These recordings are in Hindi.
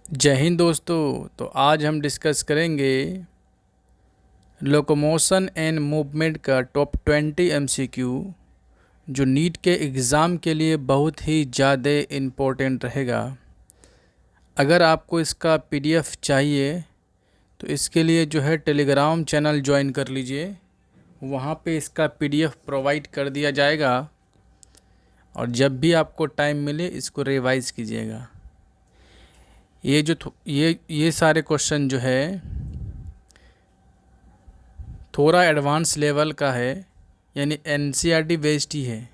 जय हिंद दोस्तों। तो आज हम डिस्कस करेंगे लोकोमोशन एंड मूवमेंट का टॉप 20 एमसीक्यू जो नीट के एग्ज़ाम के लिए बहुत ही ज़्यादा इम्पोर्टेंट रहेगा। अगर आपको इसका पीडीएफ चाहिए तो इसके लिए जो है टेलीग्राम चैनल ज्वाइन कर लीजिए, वहाँ पे इसका पीडीएफ प्रोवाइड कर दिया जाएगा और जब भी आपको टाइम मिले इसको रिवाइज़ कीजिएगा। ये सारे क्वेश्चन जो है थोड़ा एडवांस लेवल का है, यानी एनसीईआरटी बेस्ड ही है,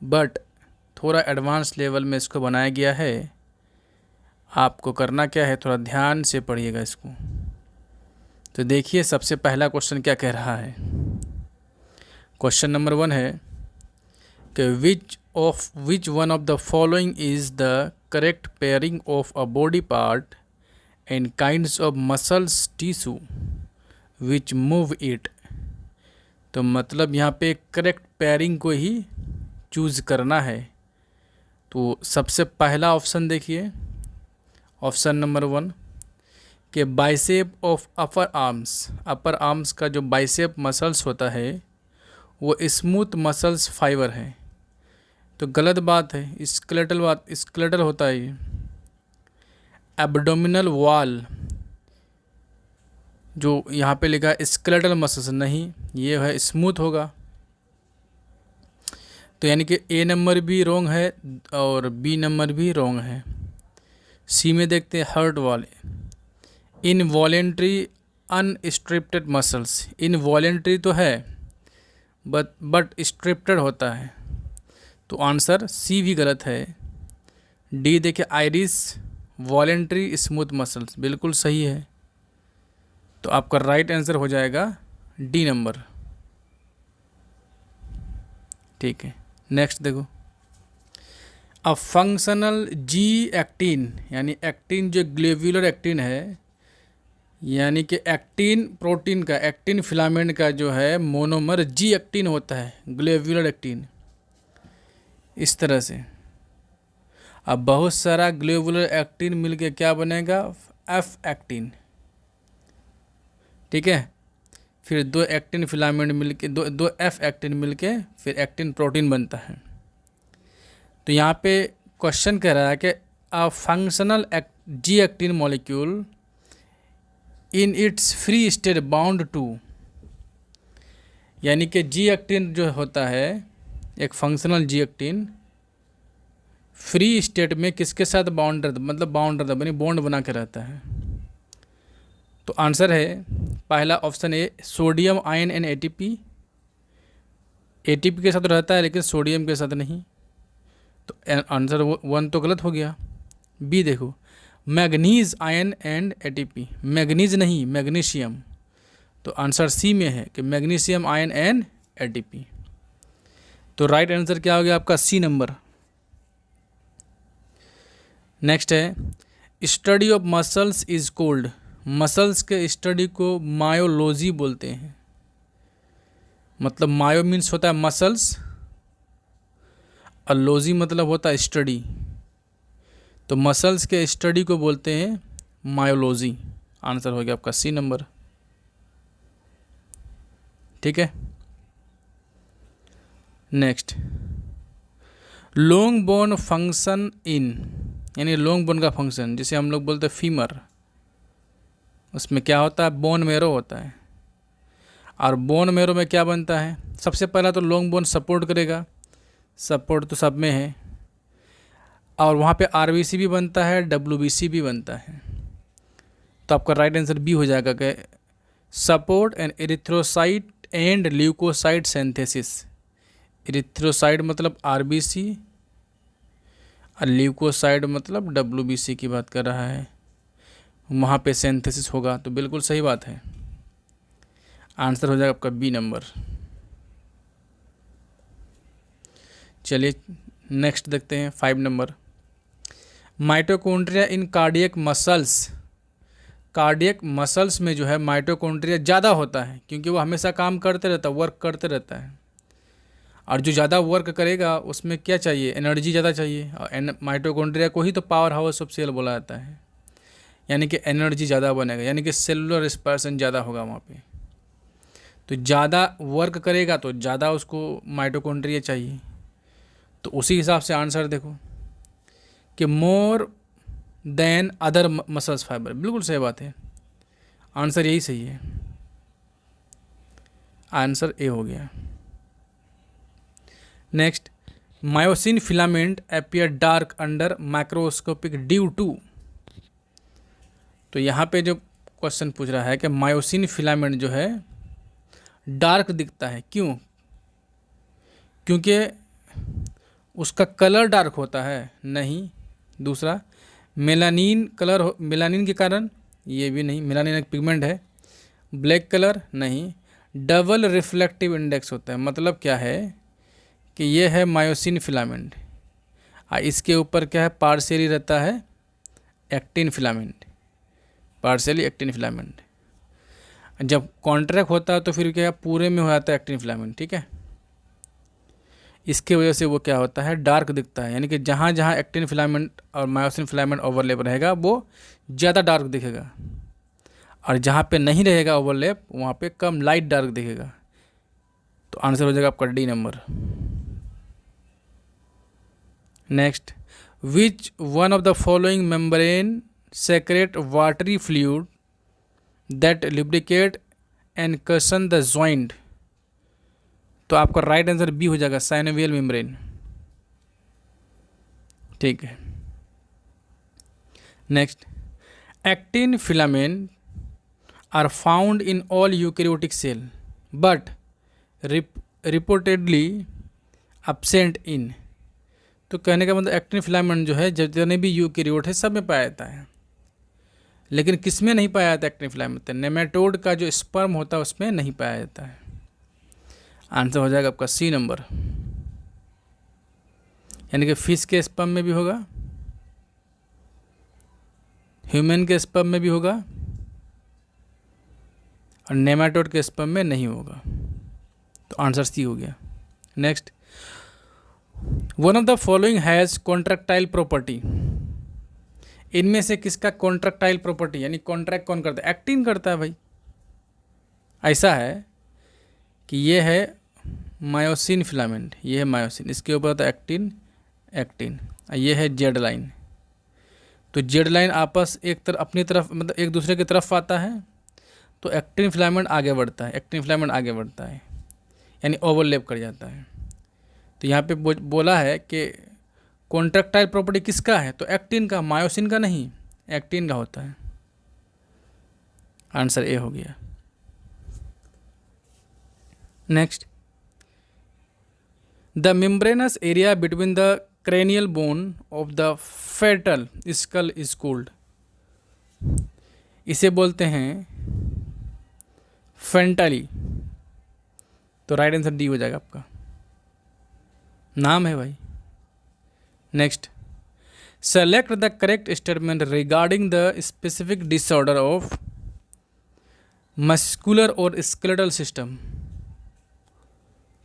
बट थोड़ा एडवांस लेवल में इसको बनाया गया है। आपको करना क्या है, थोड़ा ध्यान से पढ़िएगा इसको। तो देखिए सबसे पहला क्वेश्चन क्या कह रहा है। क्वेश्चन नंबर 1 है कि विच one of the following is the correct pairing of a body part and kinds of muscles tissue which move it. तो मतलब यहाँ पे करेक्ट पेयरिंग को ही चूज़ करना है। तो सबसे पहला ऑप्शन देखिए, ऑप्शन नंबर 1 कि बाइसेप ऑफ अपर आर्म्स का जो बाइसेप मसल्स होता है वो स्मूथ मसल्स फाइबर है। तो गलत बात है, स्केलेटल होता है ये। एब्डोमिनल वॉल जो यहाँ पे लिखा है स्केलेटल मसल्स, नहीं, ये है स्मूथ होगा। तो यानी कि ए नंबर भी रॉन्ग है और बी नंबर भी रॉन्ग है। सी में देखते हैं हर्ट वाले, इनवॉलेंट्री अनस्ट्रिप्टेड मसल्स। इनवॉलेंट्री तो है बट स्ट्रिप्टेड होता है, तो आंसर सी भी गलत है। डी देखिए आइरिस वॉलेंट्री स्मूथ मसल्स, बिल्कुल सही है। तो आपका राइट आंसर हो जाएगा डी नंबर। ठीक है, नेक्स्ट देखो। अब फंक्शनल जी एक्टिन, यानी एक्टिन जो ग्लोब्यूलर एक्टिन है, यानी कि एक्टिन प्रोटीन का, एक्टिन फिलामेंट का जो है मोनोमर जी एक्टिन होता है, ग्लोब्यूलर एक्टिन इस तरह से। अब बहुत सारा ग्लोब्यूलर एक्टिन मिलके क्या बनेगा, एफ एक्टिन। ठीक है, फिर दो एक्टिन फिलामेंट मिलके दो एफ एक्टिन मिलके फिर एक्टिन प्रोटीन बनता है। तो यहाँ पे क्वेश्चन कह रहा है कि a functional G actin molecule in its free state bound to, यानी कि जी एक्टिन जो होता है एक functional G actin free state में किसके साथ बाउंड रहता, मतलब बाउंड रहता यानी बॉन्ड बना के रहता है। तो आंसर है पहला option A, sodium ion and ATP. ATP के साथ रहता है लेकिन सोडियम के साथ नहीं, तो आंसर 1 तो गलत हो गया। बी देखो, manganese ion and ATP, manganese नहीं मैग्नीशियम, तो आंसर सी में है कि मैग्नीशियम आयन एंड एटीपी। तो राइट आंसर क्या हो गया आपका, सी नंबर। नेक्स्ट है study of muscles is cold. Muscles के स्टडी को मायोलॉजी बोलते हैं। मतलब मायो मीन्स होता है मसल्स और लॉजी मतलब होता है स्टडी। तो मसल्स के स्टडी को बोलते हैं मायोलॉजी। आंसर हो गया आपका सी नंबर। ठीक है, next long bone function in, यानी लॉन्ग बोन का फंक्शन जिसे हम लोग बोलते हैं फीमर, उसमें क्या होता है, बोन मेरो होता है। और बोन मेरो में क्या बनता है, सबसे पहला तो लॉन्ग बोन सपोर्ट करेगा, सपोर्ट तो सब में है, और वहाँ पे आरबीसी भी बनता है, डब्ल्यूबीसी भी बनता है। तो आपका राइट आंसर बी हो जाएगा कि support and erythrocyte and leukocyte synthesis. Erythrocyte मतलब आरबीसी और ल्यूकोसाइड मतलब डब्ल्यूबीसी की बात कर रहा है, वहाँ पे सिंथेसिस होगा। तो बिल्कुल सही बात है, आंसर हो जाएगा आपका बी नंबर। चलिए नेक्स्ट देखते हैं 5 नंबर। माइटोकॉन्ड्रिया इन कार्डियक मसल्स। कार्डियक मसल्स में जो है माइटोकॉन्ड्रिया ज़्यादा होता है क्योंकि वो हमेशा काम करते रहता है, वर्क करते रहता है। और जो ज़्यादा वर्क करेगा उसमें क्या चाहिए, एनर्जी ज़्यादा चाहिए, और माइटोकॉन्ड्रिया को ही तो पावर हाउस ऑफ सेल बोला जाता है। यानी कि एनर्जी ज़्यादा बनेगा, यानी कि सेलुलर रिस्पर्सन ज़्यादा होगा वहाँ पे। तो ज़्यादा वर्क करेगा तो ज़्यादा उसको माइटोकॉन्ड्रिया चाहिए। तो उसी हिसाब से आंसर देखो कि more than other muscles fibre, बिल्कुल सही बात है, आंसर यही सही है, आंसर ए हो गया। Next, myosin filament appear dark under microscopic due to. तो यहाँ पे जो क्वेश्चन पूछ रहा है कि मायोसिन फिलामेंट जो है डार्क दिखता है, क्यों? क्योंकि उसका कलर डार्क होता है? नहीं। दूसरा, मेलानिन कलर मेलानिन के कारण? ये भी नहीं, मेलानिन एक पिगमेंट है। Black colour? नहीं। डबल रिफ्लेक्टिव इंडेक्स होता है, मतलब क्या है कि ये है मायोसिन फिलामेंट, इसके ऊपर क्या है, पार्शियली रहता है actin filament, partially actin filament. जब कॉन्ट्रैक्ट होता है तो फिर क्या है, पूरे में हो जाता है एक्टिन फिलामेंट, ठीक है। इसके वजह से वो क्या होता है, डार्क दिखता है, यानी कि जहाँ जहाँ एक्टिन फिलामेंट और मायोसिन फिलामेंट ओवरलैप रहेगा वो ज़्यादा डार्क दिखेगा, और जहाँ पे नहीं रहेगा ओवरलैप वहाँ पे कम लाइट डार्क दिखेगा। तो आंसर हो जाएगा आपका D number. Next, which one of the following membrane secrete watery fluid that lubricate and cushion the joint. तो आपका राइट आंसर बी हो जाएगा, साइनोवियल मेम्ब्रेन, ठीक है। Next, actin filament are found in all eukaryotic cell but reportedly absent in. तो कहने का मतलब एक्टिन फिलामेंट जो है जितने भी यूकैरियोट है सब में पाया जाता है, लेकिन किस में नहीं पाया जाता एक्टिन फिलामेंट? नेमेटोड का जो स्पर्म होता है उसमें नहीं पाया जाता है। आंसर हो जाएगा आपका सी नंबर, यानी कि फिश के स्पर्म में भी होगा, ह्यूमन के स्पर्म में भी होगा, और नेमेटोड के स्पर्म में नहीं होगा। तो आंसर सी हो गया। Next, one of the following has contractile property. इनमें से किसका कॉन्ट्रैक्टाइल प्रॉपर्टी, यानी कॉन्ट्रैक्ट कौन करता है? एक्टिन करता है भाई। ऐसा है कि ये है मायोसिन फिलामेंट, ये है मायोसिन, इसके ऊपर होता है एक्टिन, एक्टिन, ये है जेड लाइन। तो जेड लाइन आपस एक तरफ अपनी तरफ मतलब एक दूसरे की तरफ आता है, तो एक्टिन फिलामेंट आगे बढ़ता है, एक्टिन फिलामेंट आगे बढ़ता है, यानी ओवरलैप कर जाता है। तो यहाँ पे बोला है कि कॉन्ट्रैक्टाइल प्रॉपर्टी किसका है, तो एक्टिन का, मायोसिन का नहीं, एक्टिन का होता है। आंसर ए हो गया। Next, the membranes area between the cranial bone of the fetal skull is called। इसे बोलते हैं फेंटाली। तो राइट आंसर डी हो जाएगा आपका, नाम है भाई। Next, select the correct statement regarding the specific disorder of muscular और स्केलेटल सिस्टम।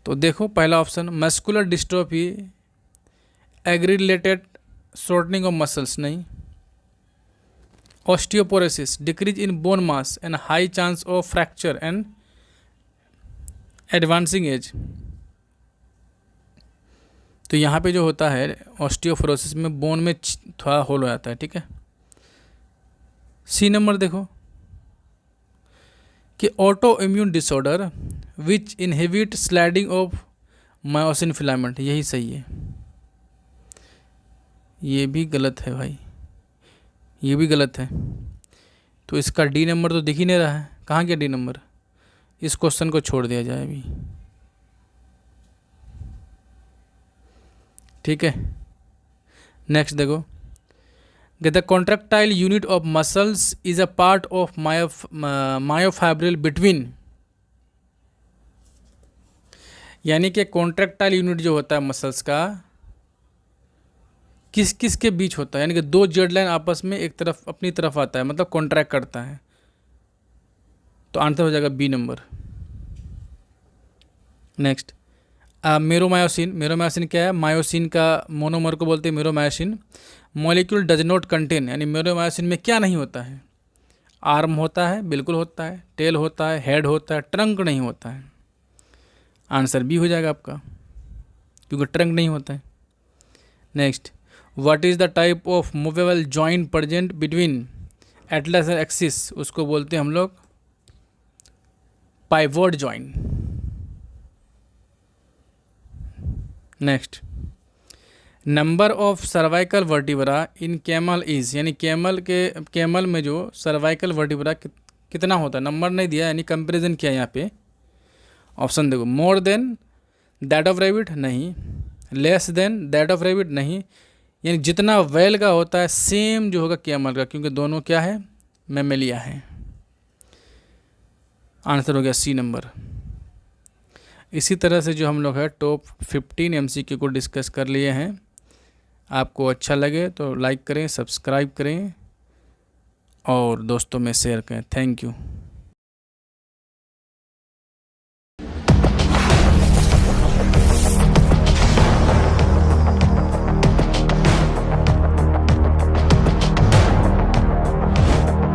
तो देखो पहला ऑप्शन, मस्कुलर डिस्ट्रोफी एग्री रिलेटेड शॉर्टनिंग ऑफ मसल्स, नहीं। Osteoporosis, decrease in bone mass and high chance of fracture and advancing age. तो यहाँ पे जो होता है ऑस्टियोपोरोसिस में बोन में थोड़ा होल हो जाता है, ठीक है। सी नंबर देखो कि auto immune disorder which inhibit sliding of myosin filament, यही सही है। ये भी गलत है भाई, ये भी गलत है। तो इसका डी नंबर तो दिख ही नहीं रहा है, कहाँ गया डी नंबर? इस क्वेश्चन को छोड़ दिया जाए अभी, ठीक है। नेक्स्ट देखो, the contractile unit of muscles is a part of myofibril between. यानी कि कॉन्ट्रैक्टाइल यूनिट जो होता है मसल्स का किस किस के बीच होता है, यानी कि दो जेड लाइन आपस में एक तरफ अपनी तरफ आता है, मतलब कॉन्ट्रैक्ट करता है। तो आंसर हो जाएगा बी नंबर। नेक्स्ट, मेरोमायोसिन क्या है? मायोसिन का मोनोमर को बोलते हैं मेरोमायोसिन। मॉलिक्यूल डज नॉट कंटेन, यानी मेरोमायोसिन में क्या नहीं होता है? आर्म होता है, बिल्कुल होता है, टेल होता है, हेड होता है, ट्रंक नहीं होता है। आंसर बी हो जाएगा आपका, क्योंकि ट्रंक नहीं होता है। Next, what is the type of movable joint present between Atlas और एक्सिस? उसको बोलते हैं हम लोग pivot joint. Next, number of cervical vertebra in camel is, यानी कैमल में जो सर्वाइकल वर्टिब्रा कितना होता है? नंबर नहीं दिया, यानी कंपेरिजन किया यहाँ पे। ऑप्शन देखो, more than that of rabbit, नहीं। Less than that of rabbit, नहीं। यानी जितना व्हेल का होता है सेम जो होगा कैमल का, क्योंकि दोनों क्या है? मैमेलिया है। आंसर हो गया सी नंबर। इसी तरह से जो हम लोग है टॉप 15 MCQ को डिस्कस कर लिए हैं। आपको अच्छा लगे तो लाइक करें, सब्सक्राइब करें और दोस्तों में शेयर करें। Thank you.